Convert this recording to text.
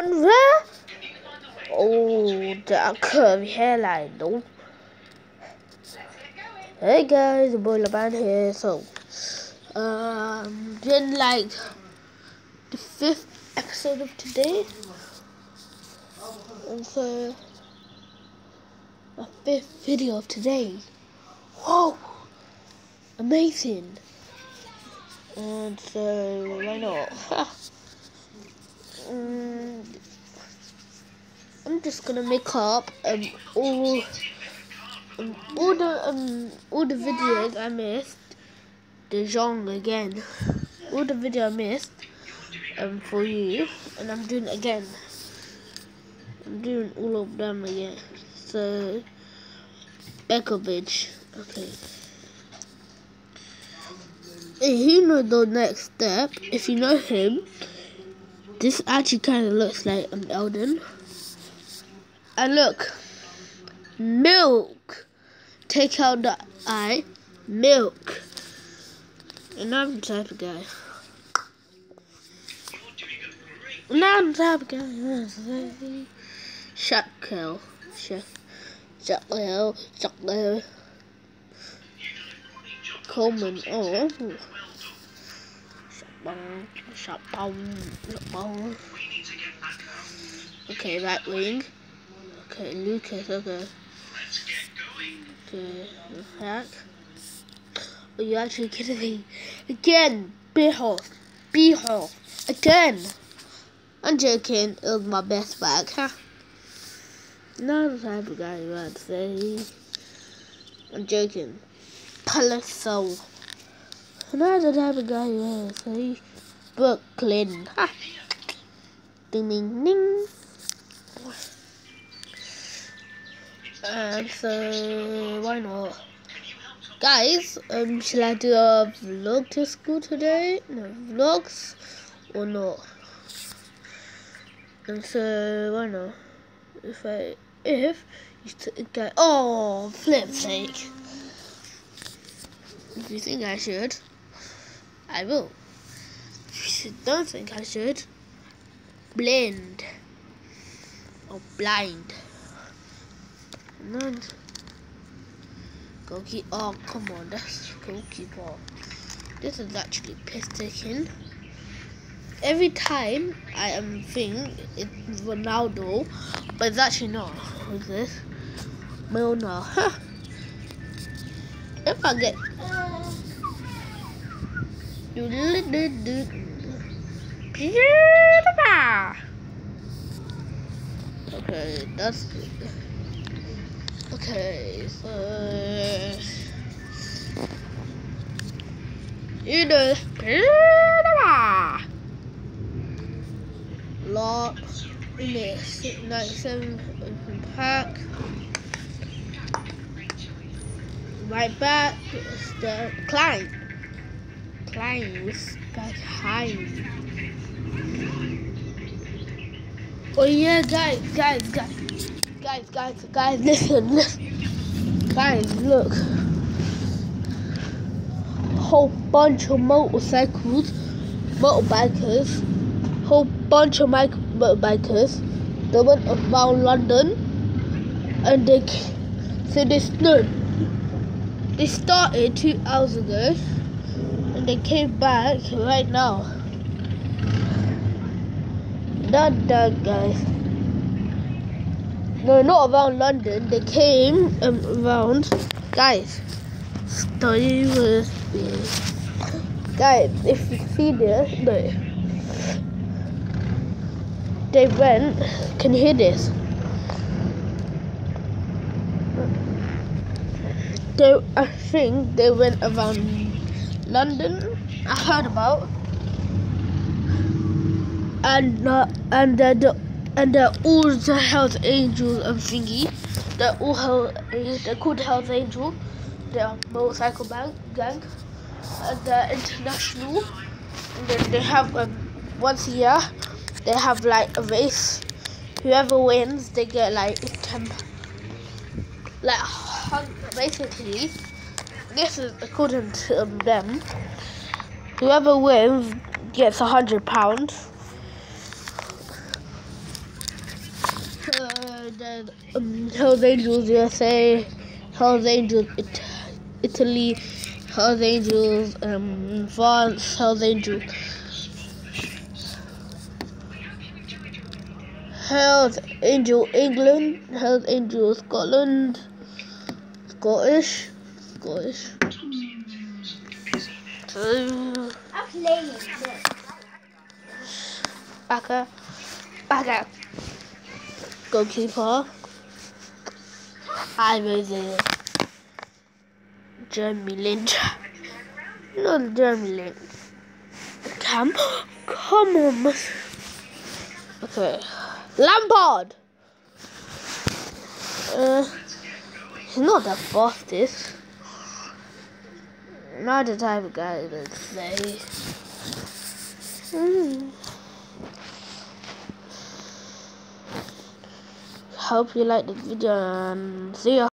Where? Oh, that curvy hairline, though. Hey guys, the boy Laban here. So, been like the 5th episode of today, and so the 5th video of today. Whoa, amazing! And so why not? I'm just gonna make up all the videos I missed. The genre again. All the video I missed for you, and I'm doing it again. I'm doing all of them again. So Bekovic. Okay. If you know the next step, if you know him, this actually kind of looks like Elden. And look, milk. Take out the I, milk. And I'm the type of guy. Shotkill. Coleman. Oh. Shotbong. Okay, right wing. Okay, Lucas. Okay. Okay, hack. Are you actually kidding me? Again, Behoff. Again. I'm joking. It was my best bag, huh? Not the type of guy you would say. I'm joking. Palaso. Not the type of guy you would say. Brooklyn. Ha. Ding ding ding. And so why not? Guys, shall I do a vlog to school today? No vlogs or not? And so why not? If you get flip sake. If you think I should, I will. If you don't think I should, blind or blind. And then goalkeeper. Oh, come on, that's goalkeeper. This is actually piss taking. Every time I think it's Ronaldo, but it's actually not. Who's this? Milner. Huh. If I get okay, that's good. Okay, so you know, lot in this 97 open pack. Right back is the Klein was back high. Oh yeah, guys, listen. Guys, look. Whole bunch of motorbikers. Whole bunch of motorbikers. They went around London, and they started 2 hours ago, and they came back right now. Not that, guys. No, not around London. They came around. Guys, stay with me. Guys, if you see this, no. They went. Can you hear this? I think they went around London. I heard about, and they're all the Hells Angels and thingy. They're called Hells Angels. They're motorcycle gang, and they're international. And then they have once a year they have like a race. Whoever wins, they get like 10. Basically, this is according to them. Whoever wins gets £100. Then Hells Angels USA, Hells Angels Italy, Hells Angels France, Hells Angels England, Hells Angels Scotland, Scottish. I'm playing this. Backer. Goalkeeper. I was Jeremy Lynch. Not Jeremy Lynch. Come on. Okay. Lampard. He's not the fastest. Not the type of guy that say. Hope you like this video and see ya.